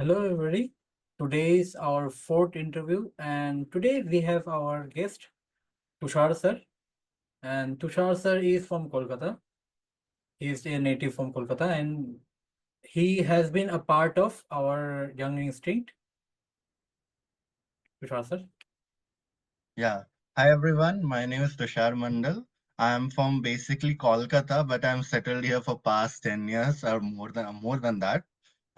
Hello, everybody. Today is our fourth interview, and today we have our guest Tushar sir. And Tushar sir is from Kolkata. He is a native from Kolkata, and he has been a part of our Young Instinct. Tushar sir. Yeah. Hi everyone. My name is Tushar Mandal. I'm from basically Kolkata, but I'm settled here for past 10 years or more than that.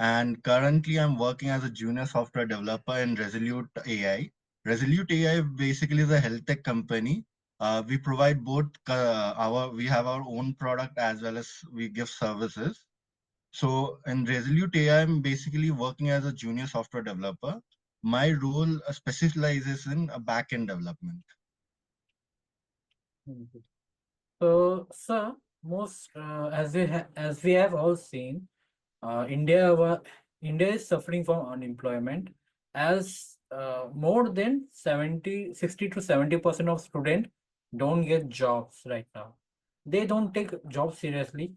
And currently I'm working as a junior software developer in Resolute AI. Resolute AI basically is a health tech company. We provide both we have our own product as well as we give services. So in Resolute AI, I'm basically working as a junior software developer. My role specializes in back-end development. Mhm. So, sir, as we have all seen, India is suffering from unemployment as more than 60 to 70% of students don't get jobs right now. They don't take jobs seriously.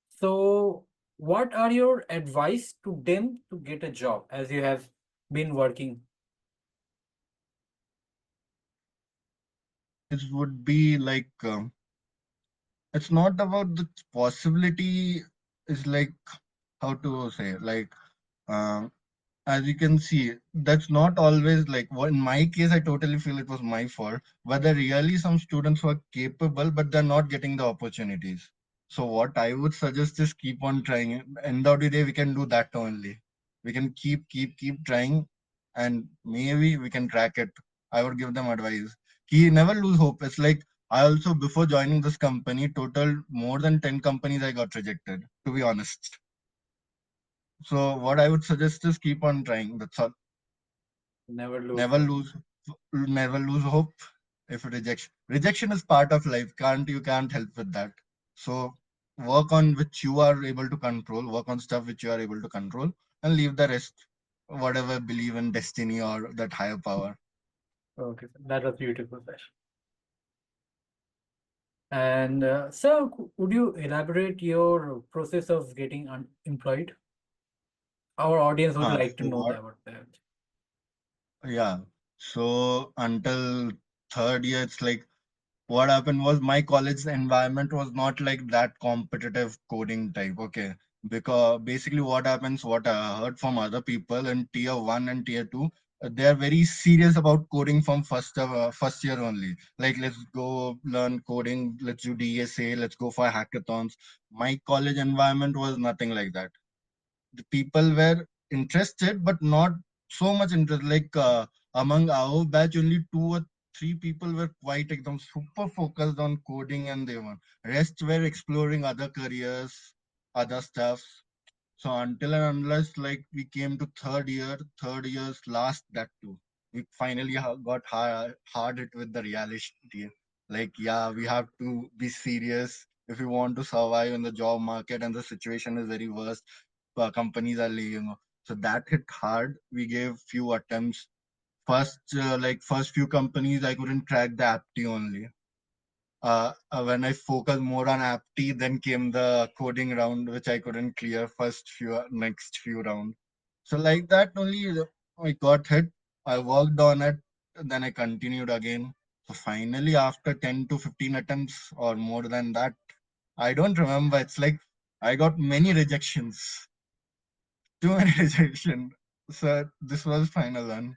So, what are your advice to them to get a job as you have been working? My advice would be like it's not about the possibility. Is like how to say like um, as you can see, that's not always like in my case. I totally feel it was my fault. But there really some students who are capable, but they're not getting the opportunities. So what I would suggest is keep on trying. End of the day, we can do that only. We can keep trying, and maybe we can crack it. I would give them advice. Never lose hope. It's like I also before joining this company, total more than 10 companies I got rejected. To be honest. So what I would suggest is keep on trying. That's all. Never lose Never hope. lose, never lose hope. If rejection is part of life. You can't help with that. So work on which you are able to control. Work on stuff which you are able to control, and leave the rest. Whatever believe in destiny or that higher power. Okay, sir. That was beautiful, sir. And sir, would you elaborate your process of getting unemployed? Our audience would like to So know what? that about that. Yeah. So until third year, it's like what happened was my college environment was not like that competitive coding type. Okay. Because basically what happens, what I heard from other people in tier one and tier two, they are very serious about coding from first year only. Like, let's go learn coding, let's do DSA, let's go for hackathons. My college environment was nothing like that. The people were interested, but not so much interest. Like among our batch, only two or three people were quite super focused on coding, and they were rest were exploring other careers, other stuffs. So until and unless like we came to third year's last that too, we finally got hard hit with the reality. Like yeah, we have to be serious if we want to survive in the job market, and the situation is very worse. Companies are laying off. So that hit hard. We gave few attempts. First few companies, I couldn't crack the apti only. When I focused more on apti, then came the coding round, which I couldn't clear next few round. So like that only, I got hit. I worked on it, then I continued again. So finally, after 10 to 15 attempts or more than that, I don't remember. It's like I got many rejections, too many rejection. So this was final one.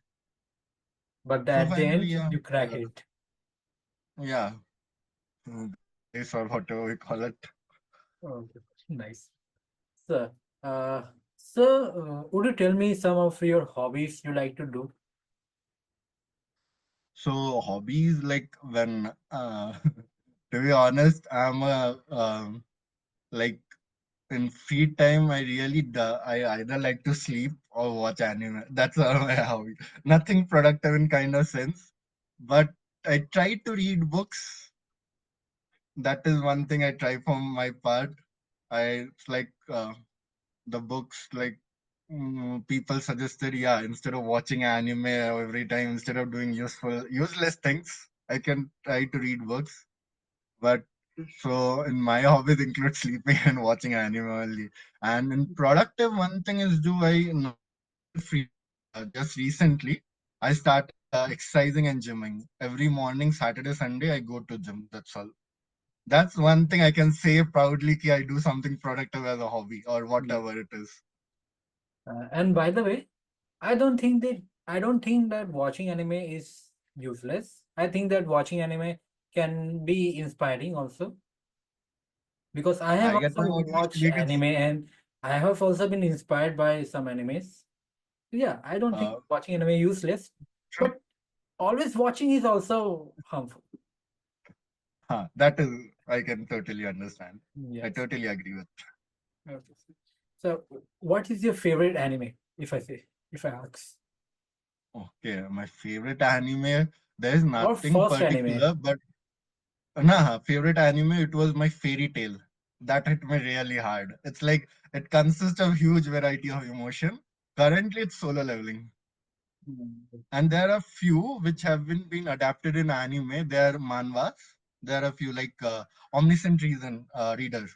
But So at the finally, end, yeah, you crack it. yeah, grace or whatever we call it. Okay, nice. Sir, would you tell me some of your hobbies you like to do? So hobbies like when to be honest, I'm a like in free time I either like to sleep or watch anime. That's all my hobby. Nothing productive in kind of sense, but I try to read books. That is one thing I try from my part. It's like the books like people suggested, yeah, instead of watching anime every time, instead of doing useless things, I can try to read books. But so in my hobbies include sleeping and watching anime only. And in productive, one thing is do I not Just recently, I started exercising and gymming. Every morning, Saturday, Sunday, I go to gym. That's all. That's one thing I can say proudly ki I do something productive as a hobby or Yeah. whatever it is. And by the way, I don't think that watching anime is useless. I think that watching anime can be inspiring also because I have I get also my watched motivation anime and I have also been inspired by some animes. Yeah, I don't think uh, watching anime useless, true. but always watching is also harmful. That is, I can totally understand. I Yes. totally agree with. Okay. So, what is your favorite anime? If I ask, Okay, my favorite anime, there is or nothing first anime? particular, but nah, favorite anime, it was my Fairy Tale. That hit me really hard. It's like it consists of huge variety of emotion. Currently, it's solo leveling, Mm, and there are few which have been adapted in anime. They are manhwas. There are a few like Omniscient Reason Reader.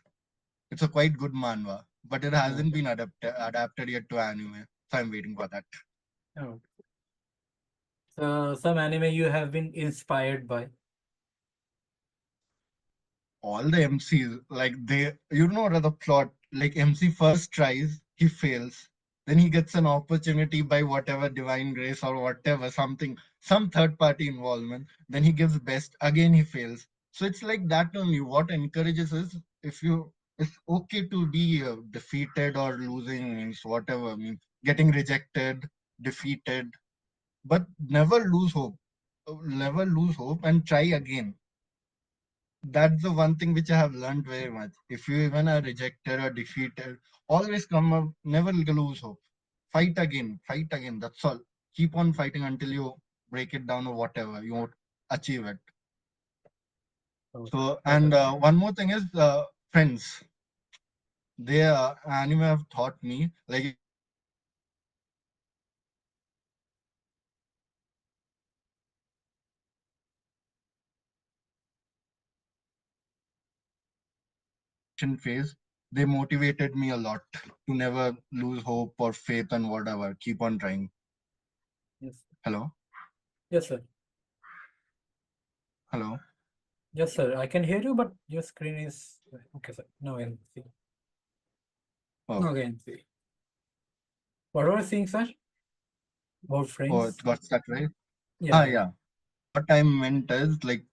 It's a quite good manhwa, but it hasn't okay. been adapted yet to anime. So I'm waiting for that. Oh. So, some anime you have been inspired by. All the MCs, like you know the plot, like MC first tries, he fails, then he gets an opportunity by whatever divine grace or whatever, something, some third party involvement, then he gives best, again he fails. So it's like that only. What encourages is if you, it's okay to be defeated or losing means whatever, means getting rejected, defeated, but never lose hope. Never lose hope and try again. That's the one thing which I have learned very much. If you even are rejected or defeated, always come up, never lose hope. Fight again. That's all. Keep on fighting until you break it down or whatever you achieve it. Oh, So, that's and a- one more thing is friends. They anime have taught me like if you are going through a depression phase, they motivated me a lot to never lose hope or faith and whatever. Keep on trying. yes, Hello, yes, sir. hello. Yes, sir. I can hear you, but your screen is okay, sir. No, I can see. Oh, No, I can see. What were you saying, sir? About oh, it friends? got stuck, right? Yeah, Ah, yeah. yeah. What I meant is like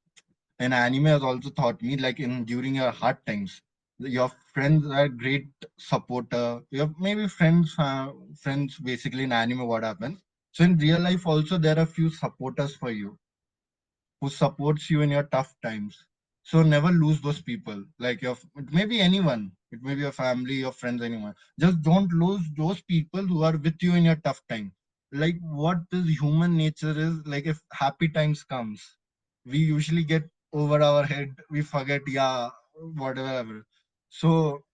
an anime has also taught me like in during your hard times, your friends are great supporter. You have maybe friends basically in anime. What happens? So in real life also there are few supporters for you who supports you in your tough times. So never lose those people. Like it may be anyone, it may be your family, your friends, anyone. Just don't lose those people who are with you in your tough time. Like what is human nature is like if happy times comes, we usually get over our head. We forget, yeah, whatever. So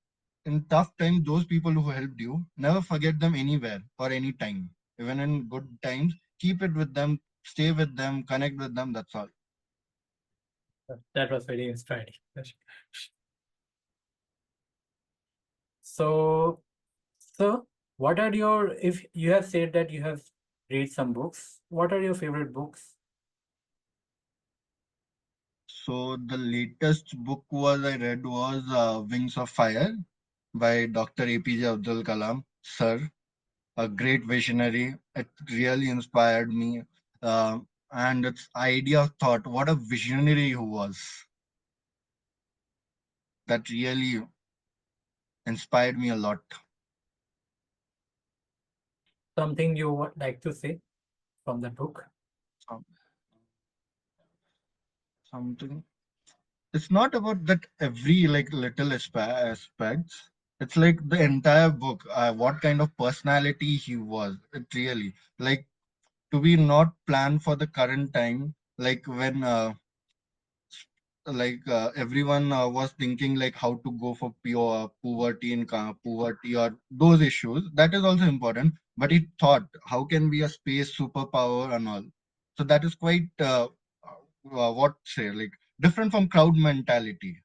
in tough times, those people who helped you, never forget them anywhere or any time. Even in good times, keep it with them, stay with them, connect with them. That's all. That was very inspiring. So, so what are your, if you have said that you have read some books, what are your favorite books? So the latest book was I read was Wings of Fire by Dr. APJ Abdul Kalam, sir, a great visionary. It really inspired me. And its idea of thought, what a visionary he was. That really inspired me a lot. Something you would like to say from the book? Some- Something. It's not about that every like little aspects. It's like the entire book. What kind of personality he was. It really like to be not planned for the current time, like when everyone was thinking like how to go for pure poverty and poverty or those issues. That is also important, but he thought how can be a space superpower and all. So that is quite what say like different from crowd mentality.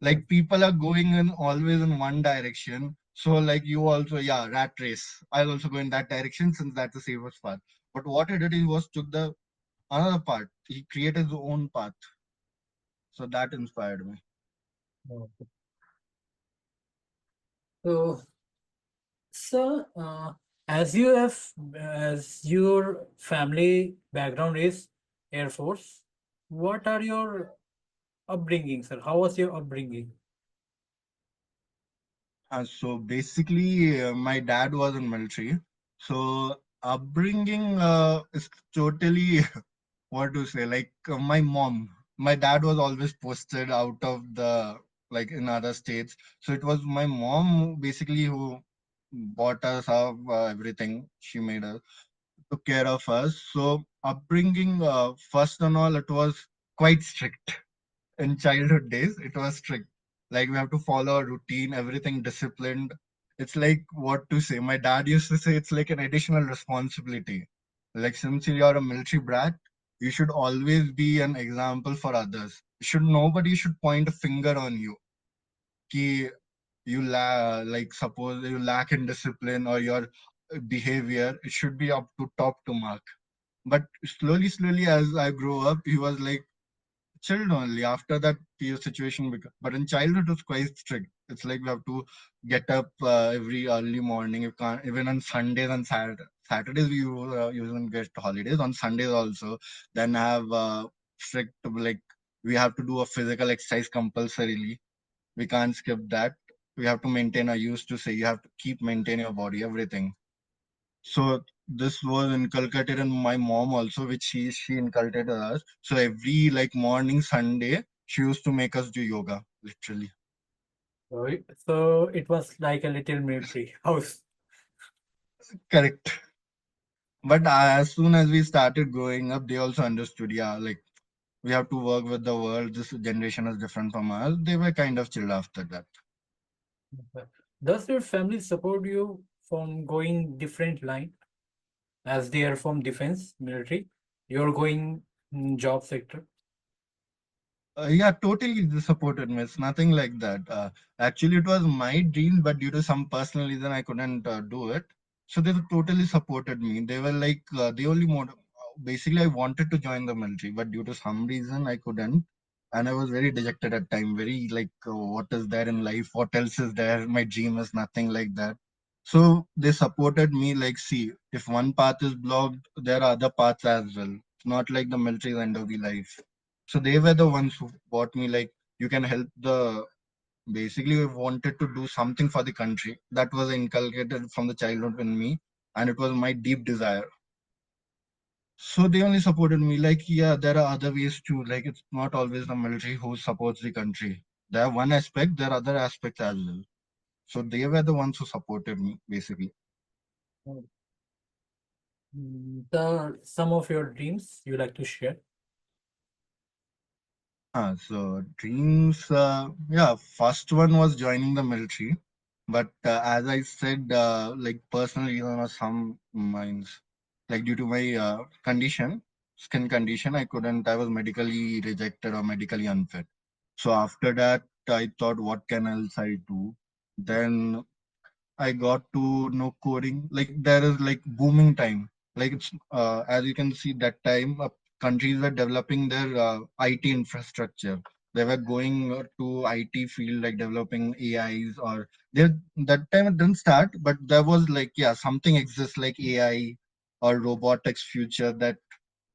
Yes, Like people are going in always in one direction, So like you also, yeah, rat race. I'll also go in that direction since that's the safest path. But what he did, he was took the another path. He created his own path. So that inspired me. Okay. So, sir, as your family background is Air Force, what are your upbringing, sir? How was your upbringing? So basically, my dad was in military. So upbringing is totally what to say. Like my mom, my dad was always posted out of the like in other states. So it was my mom basically who bought us up everything. She made us took care of us. So upbringing, first and all, it was quite strict in childhood days. It was strict. Like we have to follow a routine, everything disciplined. It's like what to say. My dad used to say it's like an additional responsibility. Like since you're a military brat, you should always be an example for others. Should nobody should point a finger on you. Ki like suppose you lack in discipline or your behavior, it should be up to top to mark. But slowly, as I grew up, he was like chilled only. After that, the situation became. But in childhood, it was quite strict. It's like we have to get up every early morning. You can't even on Sundays and Saturdays we usually get holidays. On Sundays also, then have strict like we have to do a physical exercise compulsorily. We can't skip that. We have to maintain. I used to say you have to keep maintaining your body, everything. So this was inculcated in my mom also, which she inculcated us. So every like morning Sunday, she used to make us do yoga, literally. So it was like a little military house. Correct. But as soon as we started growing up, they also understood, yeah, like we have to work with the world. This generation is different from us. They were kind of chill after that. Okay. Does your family support you from going different line as they are from defense, military? You're going job sector. Yeah, totally they supported me. It's nothing like that. Actually, it was my dream, but due to some personal reason, I couldn't do it. So they totally supported me. They were like, they only basically, I wanted to join the military, but due to some reason, I couldn't. And I was very dejected at time, very like, what is there in life? What else is there? My dream is nothing like that. So they supported me like, see, if one path is blocked, there are other paths as well. It's not like the military is the end of the life. So they were the ones who bought me like you can help the basically we wanted to do something for the country. That was inculcated from the childhood in me and it was my deep desire. So they only supported me like yeah, there are other ways too. Like it's not always the military who supports the country. There are one aspect, there are other aspects as well. So they were the ones who supported me basically. Some of your dreams you like to share. So dreams, yeah, first one was joining the military, but as I said, like personal reason or some minds, like due to my condition, skin condition, I couldn't. I was medically rejected or medically unfit. So after that, I thought, what can else I do? Then I got to know coding. Like there is like booming time. Like it's as you can see that time countries were developing their IT infrastructure. They were going to IT field like developing AIs or there that time it didn't start, but there was like yeah something exists like AI or robotics future that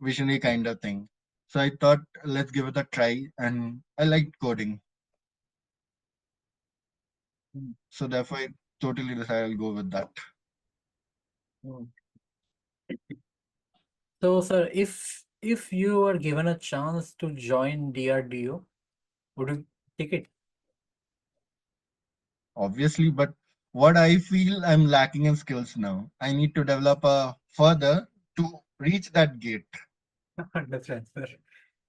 visionary kind of thing. So I thought let's give it a try, and I liked coding. Mm, So therefore I totally decided I'll go with that. mm. So, sir, if you are given a chance to join DRDO, would you take it? Obviously, but what I feel I'm lacking in skills now. I need to develop further to reach that gate. Understand, sir.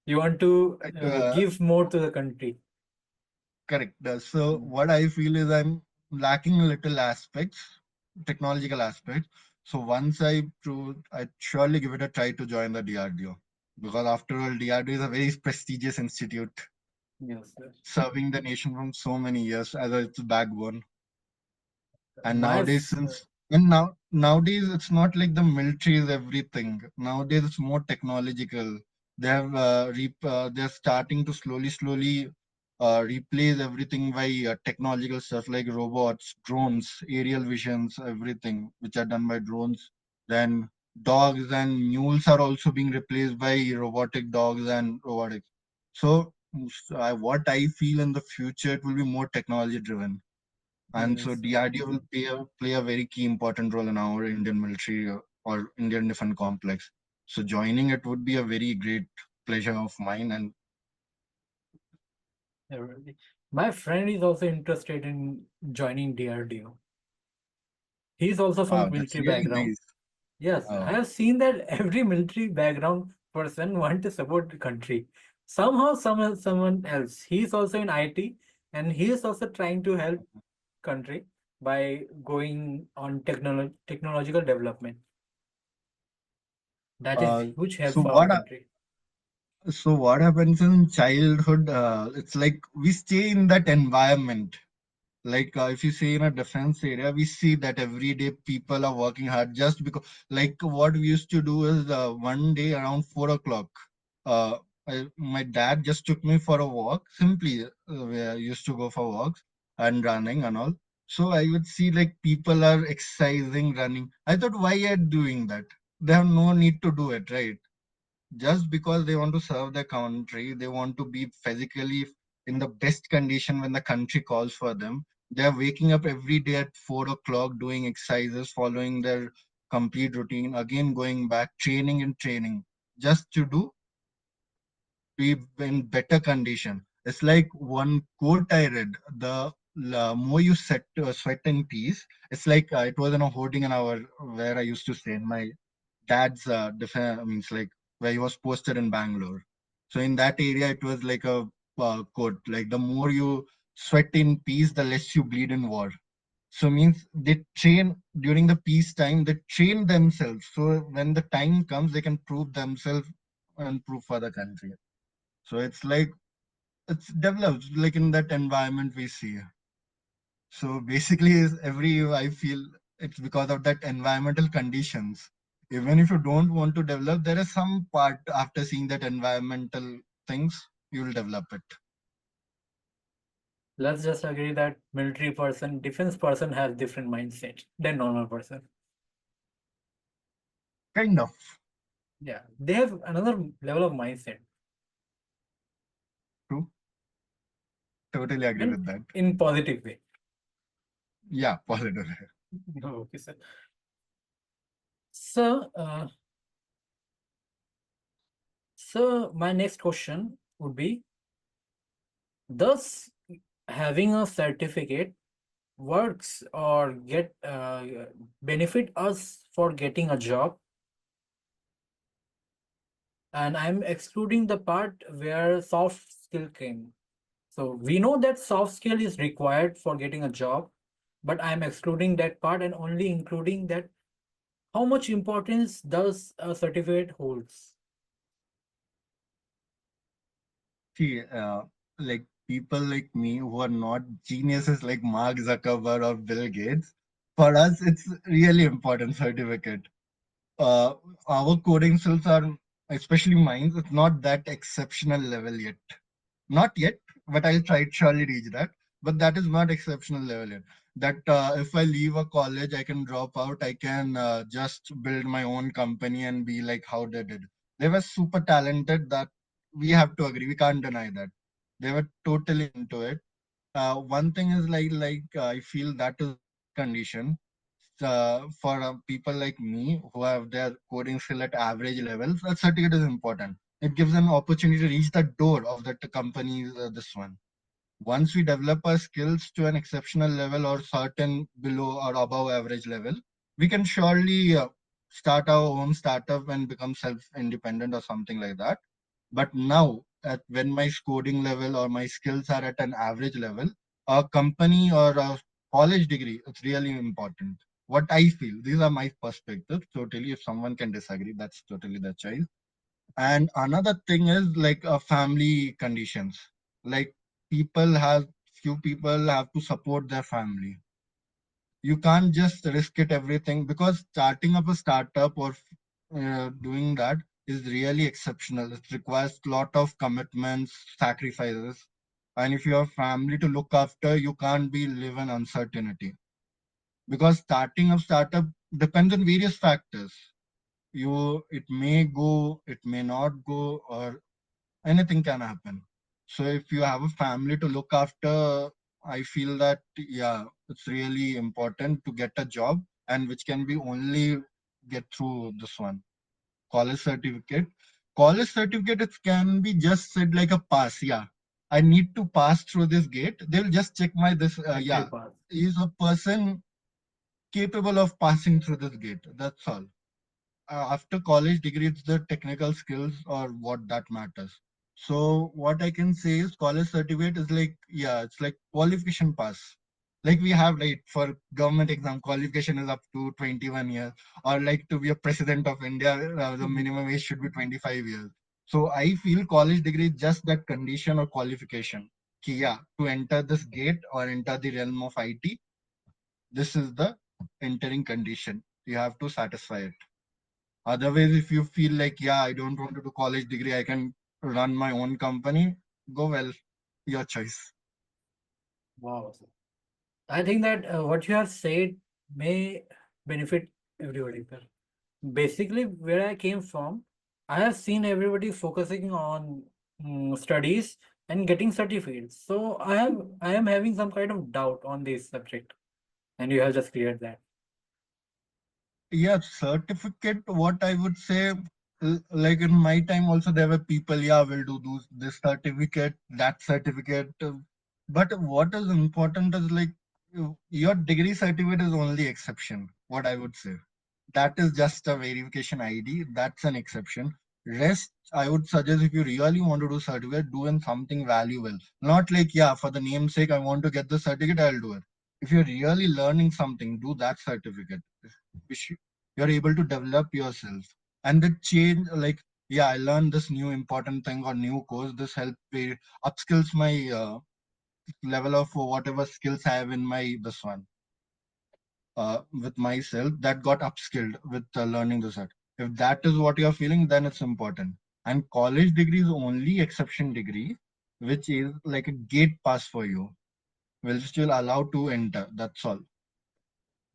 You want to Uh, give more to the country. correct. So Mm. what I feel is I'm lacking little aspects, technological aspects. So once I prove, I surely give it a try to join the DRDO because after all, DRDO is a very prestigious institute Yes, sir. serving the nation from so many years as its backbone. And My nowadays, f- nowadays it's not like the military is everything. Nowadays it's more technological. They're starting to slowly replace everything by technological stuff like robots, drones, aerial visions, everything which are done by drones. Then dogs and mules are also being replaced by robotic dogs and robotics. So what I feel in the future, it will be more technology driven, and so yes, DRDO will play a very key important role in our Indian military or Indian Defense Complex. So joining it would be a very great pleasure of mine. And really. My friend is also interested in joining DRDO. He's also from wow, that's military really background. nice. Yes, I Oh, have seen that every military background person want to support the country. Somehow, someone else. He's also in IT, and he is also trying to help country by going on technological development. That is uh, huge help so for our what? country. So what happens in childhood? It's like we stay in that environment. Like if you say in a defense area, we see that every day people are working hard just because. Like what we used to do is one day around 4 o'clock, uh, my dad just took me for a walk. Simply, we used to go for walks and running and all. So I would see like people are exercising, running. I thought, why are doing that? They have no need to do it, right? Just because they want to serve their country, they want to be physically in the best condition when the country calls for them. They are waking up every day at 4 o'clock, doing exercises, following their complete routine, again going back, training and training, just to do be in better condition. It's like one quote I read: the more you sweat in peace. It's like it was in a hoarding in our where I used to stay in my dad's means like where he was posted in Bangalore. So in that area, it was like a quote like the more you sweat in peace, the less you bleed in war. So means they train during the peace time. They train themselves. So when the time comes, they can prove themselves and prove for the country. So it's like it's developed like in that environment we see. So basically, is every I feel it's because of that environmental conditions. Even if you don't want to develop, there is some part after seeing that environmental things, you will develop it. Let's just agree that military person, defense person has different mindset than normal person. Kind of. Yeah, they have another level of mindset, True. Totally agree and with that. in positive way. Yeah, positive. Okay, sir. So, my next question would be: does having a certificate works or get benefit us for getting a job? And I'm excluding the part where soft skill came. So we know that soft skill is required for getting a job, but I'm excluding that part and only including that how much importance does a certificate holds? See, like people like me who are not geniuses like Mark Zuckerberg or Bill Gates, for us it's really important certificate. uh, our coding skills are, especially mine, it's not that exceptional level yet. Not yet, but I'll try to surely reach that. But that is not exceptional level yet. That if I leave a college, I can drop out. I can just build my own company and be like how they did. They were super talented. That we have to agree. We can't deny that. They were totally into it. One thing is I feel that is condition for people like me who have their coding skill at average levels. That certificate is important. It gives an opportunity to reach the door of that company. This one. Once we develop our skills to an exceptional level or certain below or above average level, we can surely start our own startup and become self-independent or something like that. But now, when my coding level or my skills are at an average level, a company or a college degree, it's really important. What I feel, these are my perspectives. Totally, if someone can disagree, that's totally their choice. And another thing is like family conditions. Like few people have to support their family. You can't just risk it everything, because starting up a startup or doing that is really exceptional. It requires a lot of commitments, sacrifices, and if you have family to look after, you can't be live in uncertainty, because starting a startup depends on various factors. It may go, it may not go, or anything can happen. So if you have a family to look after, I feel that, yeah, it's really important to get a job, and which can be only get through this one college certificate. College certificate, it can be just said like a pass. Yeah, I need to pass through this gate. They'll just check my this. Actually Yeah, pass. is a person capable of passing through this gate. That's all. After college degree, it's the technical skills or what that matters. So what I can say is college certificate is like, yeah, it's like qualification pass. Like we have, right, for government exam, qualification is up to 21 years, or like to be a president of India, the Mhm. minimum age should be 25 years. So I feel college degree is just that condition or qualification. Ki, yeah, to enter this gate or enter the realm of IT, this is the entering condition. You have to satisfy it. Otherwise, if you feel like, yeah, I don't want to do college degree, I can run my own company, go well, your choice. Wow. I think that what you have said may benefit everybody. Sir. Basically, where I came from, I have seen everybody focusing on studies and getting certificates. So I am having some kind of doubt on this subject, and you have just cleared that. Yeah, certificate, what I would say, like in my time also, there were people, yeah, will do this certificate, that certificate. But what is important is like, your degree certificate is only exception, what I would say. That is just a verification ID. That's an exception. Rest, I would suggest, if you really want to do certificate, do in something valuable. Not like, yeah, for the namesake, I want to get the certificate, I'll do it. If you're really learning something, do that certificate. Which you're able to develop yourself. And the change, like, yeah, I learned this new important thing or new course. This helped me upskills my level of whatever skills I have in my this one with myself, that got upskilled with learning this art. If that is what you're feeling, then it's important. And college degree is only exception degree, which is like a gate pass for you, will still allow to enter. That's all.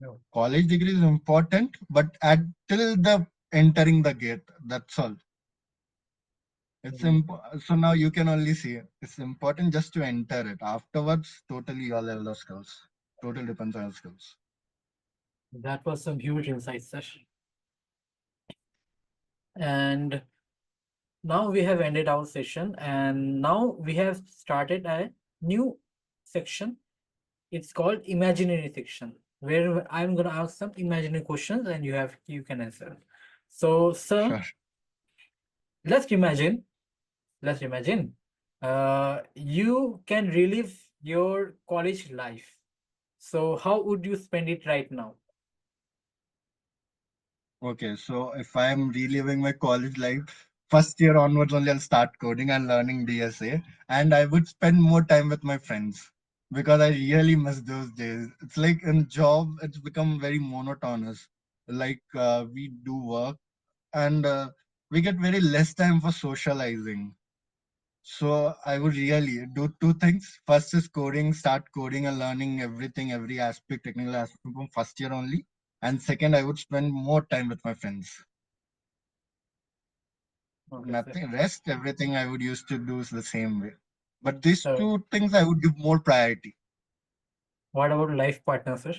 No. College degree is important, but at till the entering the gate, that's all. Mm. So now you can only see it. It's important just to enter it. Afterwards, totally your level of skills. Total depends on your skills. That was some huge insight, sir. And now we have ended our session, and now we have started a new section. It's called imaginary section, where I'm gonna ask some imaginary questions and you can answer. So, sir, Sure. let's imagine, let's imagine, you can relive your college life. So, how would you spend it right now? Okay, so if I am reliving my college life, first year onwards only I'll start coding and learning DSA, and I would spend more time with my friends because I really miss those days. It's like in job, it's become very monotonous. Like we do work, and we get very less time for socializing. So I would really do two things. First is coding, start coding and learning everything, every aspect, technical aspect from first year only. And second, I would spend more time with my friends. Okay, sir. Nothing, rest, everything I would used to do is the same way. But these So, two things I would give more priority. what about life partner, sir?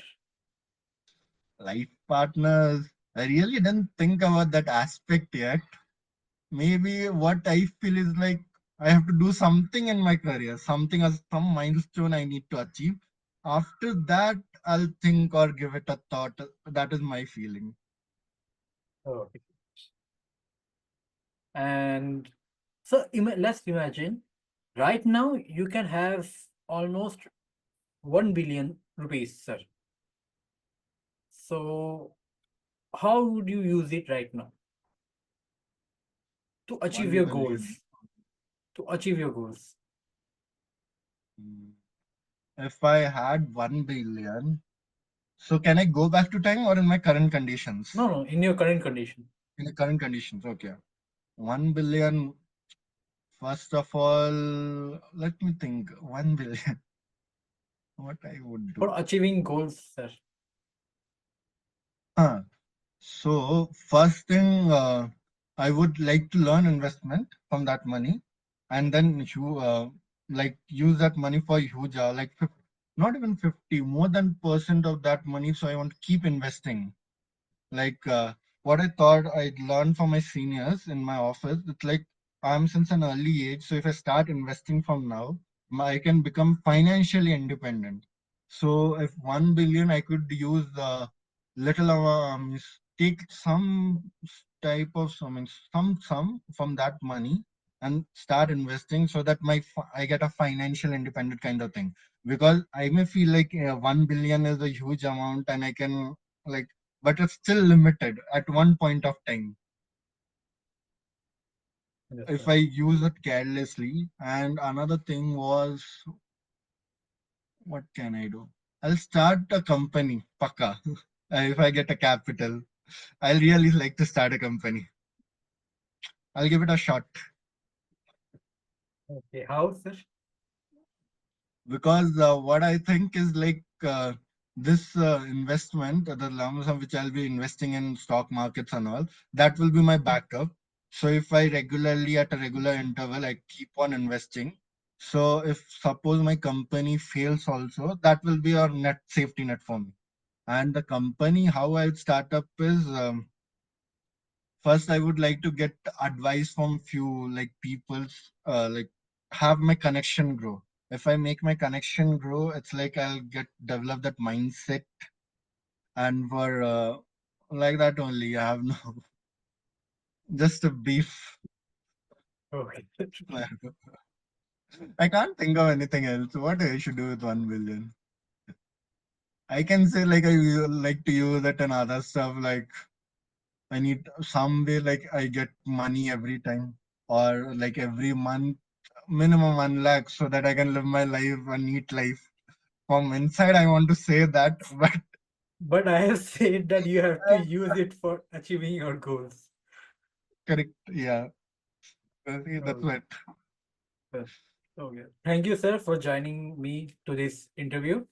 Life partners, I really didn't think about that aspect yet. Maybe what I feel is like I have to do something in my career, something as some milestone I need to achieve. After that, I'll think or give it a thought. That is my feeling. Okay. And so, let's imagine right now you can have almost 1 billion rupees, sir. So, how would you use it right now to achieve 1 your billion. goals? To achieve your goals. Hmm. If I had 1 billion, So can I go back to time or in my current conditions? No, no, in your current condition. In the current conditions, okay. 1 billion. First of all, let me think. 1 billion. What I would For do? achieving goals, sir. Huh. So first thing, I would like to learn investment from that money, and then you like use that money for huge, like not even 50, more than percent of that money. So I want to keep investing. Like what I thought I'd learned from my seniors in my office, it's like I'm since an early age. So if I start investing from now, I can become financially independent. So if 1 billion, I could use little take some type of some from that money and start investing so that I get a financial independent kind of thing. Because I may feel like 1 billion is a huge amount and I can like, but it's still limited at one point of time Yes, if sir. I use it carelessly. And another thing was, what can I do? I'll start a company, paka. If I get a capital, I'll really like to start a company. I'll give it a shot Okay, how, sir? because what I think is like this investment, the lump sum which I'll be investing in stock markets and all, that will be my backup. So if I regularly at a regular interval, I keep on investing. So if suppose my company fails also, that will be a net safety net for me. And the company, how I'll start up is first I would like to get advice from few like people's like have my connection grow. If I make my connection grow, it's like I'll get develop that mindset and for like that only. I have no just a beef. Okay. I can't think of anything else. What I should do with 1 billion? I can say like like to use it and other stuff like I need some way like I get money every time or like every month minimum 1 lakh so that I can live my life a neat life. From inside I want to say that, but But I have said that you have to use it for achieving your goals. correct, yeah. See, that's Okay. what. Sir. Okay. Thank you, sir, for joining me to this interview.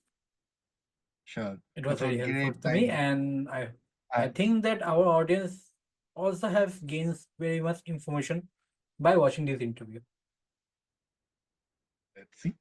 Sure. It It was was very helpful great to me, time. and I Thanks. think that our audience also have gains very much information by watching this interview. Let's see.